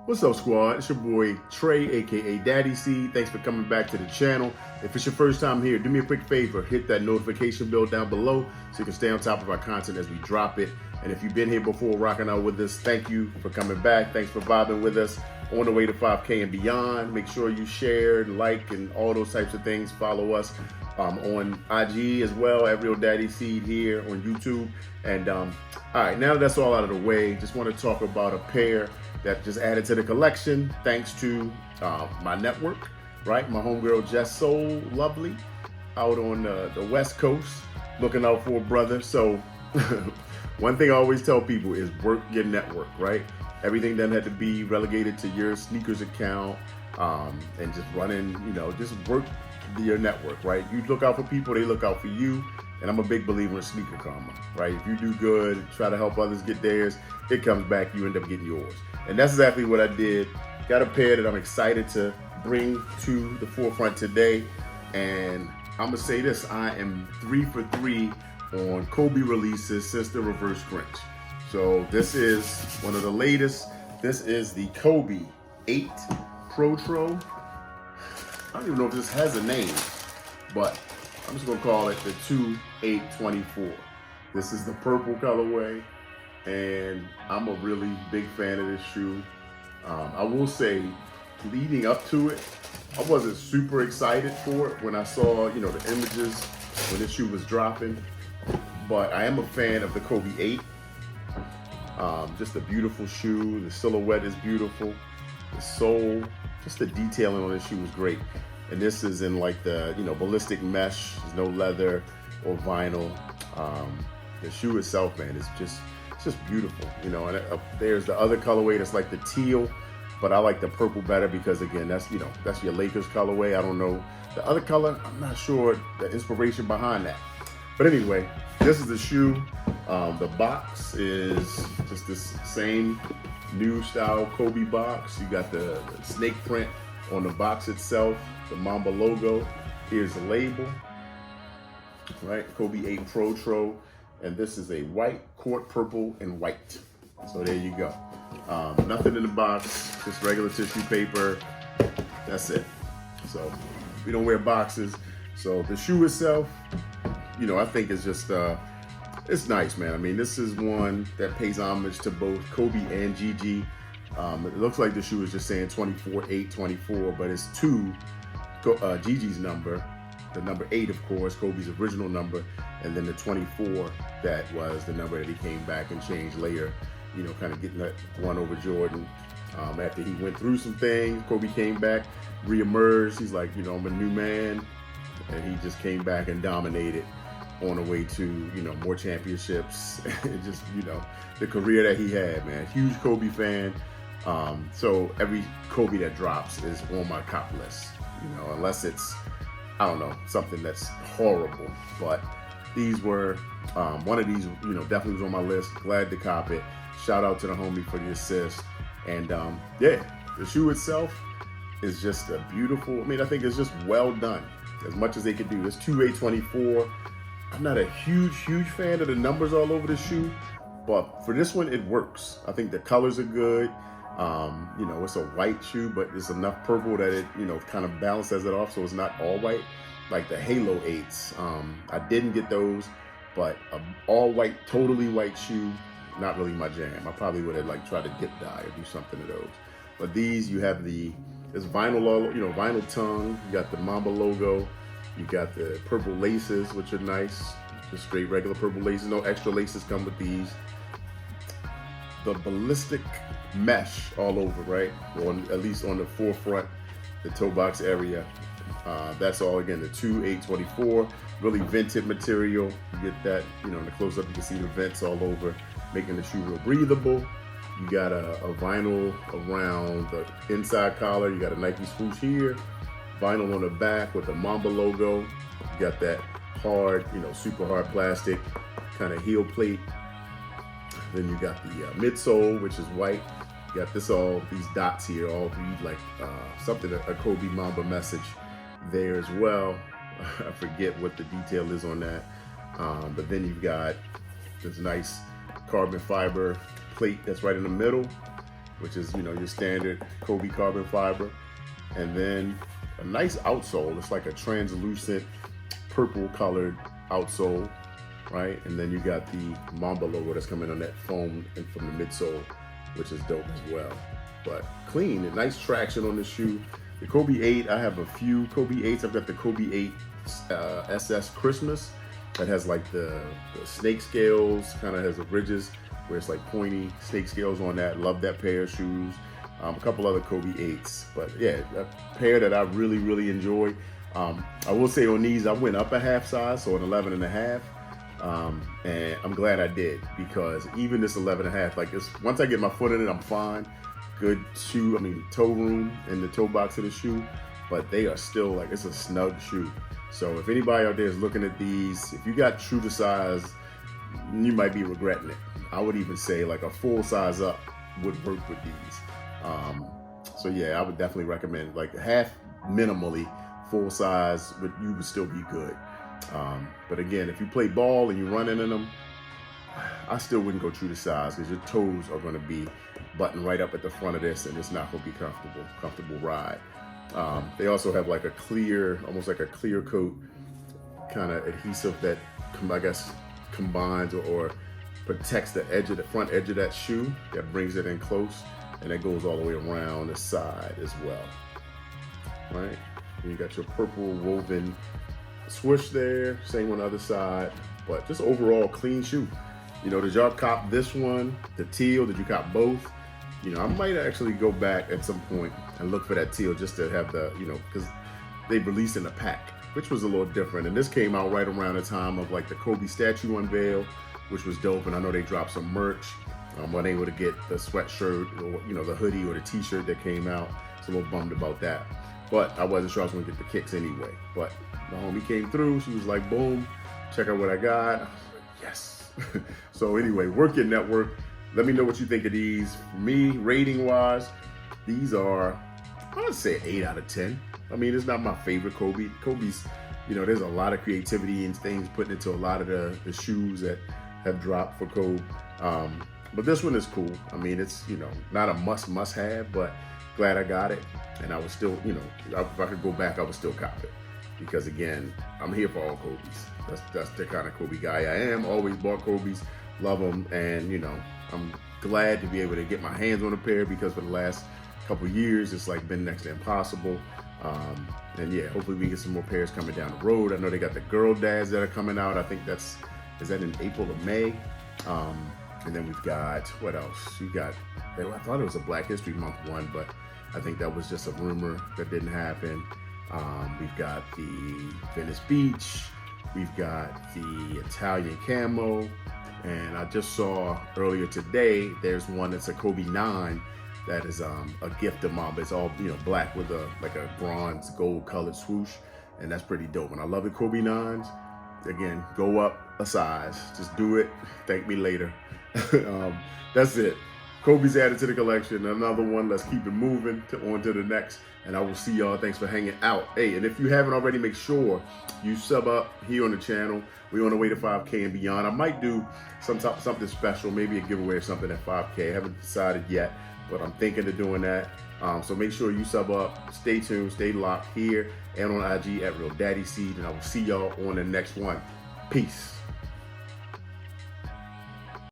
What's up, squad? It's your boy Trey, aka Daddy C. Thanks for coming back to the channel. If it's your first time here, do me a quick favor, hit that notification bell down below so you can stay on top of our content as we drop it. And if you've been here before rocking out with us, thank you for coming back. Thanks for vibing with us on the way to 5K and beyond. Make sure you share, like, and all those types of things. Follow us on IG as well at Real Daddy Seed here on YouTube. And all right, now that that's all out of the way, just want to talk about a pair that just added to the collection thanks to my network, right? My homegirl Jess Soul Lovely out on the West Coast, looking out for a brother. So one thing I always tell people is work your network, right? Everything doesn't have to be relegated to your sneakers account and just running, just work your network, right? You look out for people, they look out for you. And I'm a big believer in sneaker karma, right? If you do good, try to help others get theirs, it comes back, you end up getting yours. And that's exactly what I did. Got a pair that I'm excited to bring to the forefront today. And I'm gonna say this, I am 3 for 3 on Kobe releases since the reverse Grinch. So this is one of the latest. This is the Kobe 8 Protro. I don't even know if this has a name, but I'm just gonna call it the 2824. This is the purple colorway, and I'm a really big fan of this shoe. I will say, leading up to it, I wasn't super excited for it when I saw, the images when this shoe was dropping. But I am a fan of the Kobe 8. Just a beautiful shoe. The silhouette is beautiful. The sole, just the detailing on this shoe was great. And this is in like the, ballistic mesh. There's no leather or vinyl. The shoe itself, man, it's just beautiful, And there's the other colorway that's like the teal, but I like the purple better because again, that's your Lakers colorway. I don't know the other color. I'm not sure the inspiration behind that. But anyway, this is the shoe. The box is just this same new style Kobe box. You got the snake print on the box itself, the Mamba logo. Here's the label, right? Kobe 8 Protro, and this is a white, court purple, and white. So there you go. Nothing in the box, just regular tissue paper. That's it. So we don't wear boxes. So the shoe itself, I think it's just, it's nice, man. I mean, this is one that pays homage to both Kobe and Gigi. It looks like the shoe is just saying 24/8/24, but it's to Gigi's number, the number 8, of course, Kobe's original number, and then the 24 that was the number that he came back and changed later, kind of getting that one over Jordan. After he went through some things, Kobe came back, reemerged. He's like, I'm a new man, and he just came back and dominated on the way to, more championships and just, the career that he had, man. Huge Kobe fan. So every Kobe that drops is on my cop list, unless it's, I don't know, something that's horrible. But these were, one of these, definitely was on my list. Glad to cop it. Shout out to the homie for the assist. And yeah, the shoe itself is just a beautiful, I think it's just well done as much as they could do. This 2824. I'm not a huge fan of the numbers all over the shoe, but for this one, it works. I think the colors are good. It's a white shoe, but it's enough purple that it, kind of balances it off so it's not all white, like the Halo 8s. I didn't get those, but an all white, totally white shoe, not really my jam. I probably would have tried to dip dye or do something to those. But these, you have this vinyl, vinyl tongue. You got the Mamba logo. You got the purple laces, which are nice. Just straight regular purple laces. No extra laces come with these. The ballistic mesh all over, right? At least on the forefront, the toe box area. That's all, again, the 2824. Really vented material. You get that, in the close-up, you can see the vents all over, making the shoe real breathable. You got a vinyl around the inside collar. You got a Nike swoosh here. Vinyl on the back with the Mamba logo. You got that hard, super hard plastic kind of heel plate. Then you got the midsole, which is white. You got these dots here, all read like something, a Kobe Mamba message there as well. I forget what the detail is on that. But then you've got this nice carbon fiber plate that's right in the middle. which is, your standard Kobe carbon fiber. And then a nice outsole. It's like a translucent purple colored outsole, right? And then you got the Mamba logo that's coming on that foam and from the midsole, which is dope as well. But clean and nice traction on the shoe. The Kobe 8, I have a few Kobe 8s. I've got the Kobe 8 SS Christmas that has like the snake scales, kind of has the ridges where it's like pointy snake scales on that. Love that pair of shoes. A couple other Kobe 8s, but yeah, a pair that I really, really enjoy. I will say on these, I went up a half size, so an 11 and a half. And I'm glad I did, because even this 11 and a half, like once I get my foot in it, I'm fine. Good shoe, toe room in the toe box of the shoe, but they are still like, it's a snug shoe. So if anybody out there is looking at these, if you got true to size, you might be regretting it. I would even say like a full size up would work with these. So yeah, I would definitely recommend like half minimally, full size, but you would still be good. But again, if you play ball and you're running in them, I still wouldn't go true to size, because your toes are going to be buttoned right up at the front of this, and it's not going to be comfortable ride. They also have like a clear, almost like a clear coat kind of adhesive that I guess combines or protects the edge of the front edge of that shoe, that brings it in close, and that goes all the way around the side as well. Right? And you got your purple woven swoosh there, same on the other side, but just overall clean shoe. Did y'all cop this one, the teal? Did you cop both? I might actually go back at some point and look for that teal, just to have the, because they released in a pack, which was a little different. And this came out right around the time of like the Kobe statue unveil, which was dope. And I know they dropped some merch. I wasn't able to get the sweatshirt or, the hoodie or the t-shirt that came out. So a little bummed about that. But I wasn't sure I was gonna get the kicks anyway. But my homie came through, she was like, boom, check out what I got. I was like, yes. So anyway, Work It Network. Let me know what you think of these. For me, rating wise, these are, I would say 8 out of 10. It's not my favorite Kobe. Kobe's, there's a lot of creativity and things put into a lot of the shoes that have dropped for Kobe. But this one is cool. It's, not a must have, but glad I got it. And I was still, if I could go back, I would still cop it. Because again, I'm here for all Kobe's. That's the kind of Kobe guy I am. Always bought Kobe's, love them, and I'm glad to be able to get my hands on a pair, because for the last couple years, it's like been next to impossible. And yeah, hopefully we get some more pairs coming down the road. I know they got the girl dads that are coming out. I think is that in April or May? And then we've got, what else? I thought it was a Black History Month one, but I think that was just a rumor that didn't happen. We've got the Venice Beach, we've got the Italian camo, and I just saw earlier today, there's one that's a Kobe 9 that is a gift of mom. It's all black with like a bronze gold colored swoosh, and that's pretty dope. And I love the Kobe 9s. Again, go up a size, just do it, thank me later. That's it. Kobe's added to the collection. Another one. Let's keep it moving on to the next. And I will see y'all. Thanks for hanging out. Hey, and if you haven't already, make sure you sub up here on the channel. We're on the way to 5K and beyond. I might do something special, maybe a giveaway or something at 5K. I haven't decided yet, but I'm thinking of doing that. So make sure you sub up. Stay tuned. Stay locked here and on IG at Real Daddy Seed. And I will see y'all on the next one. Peace.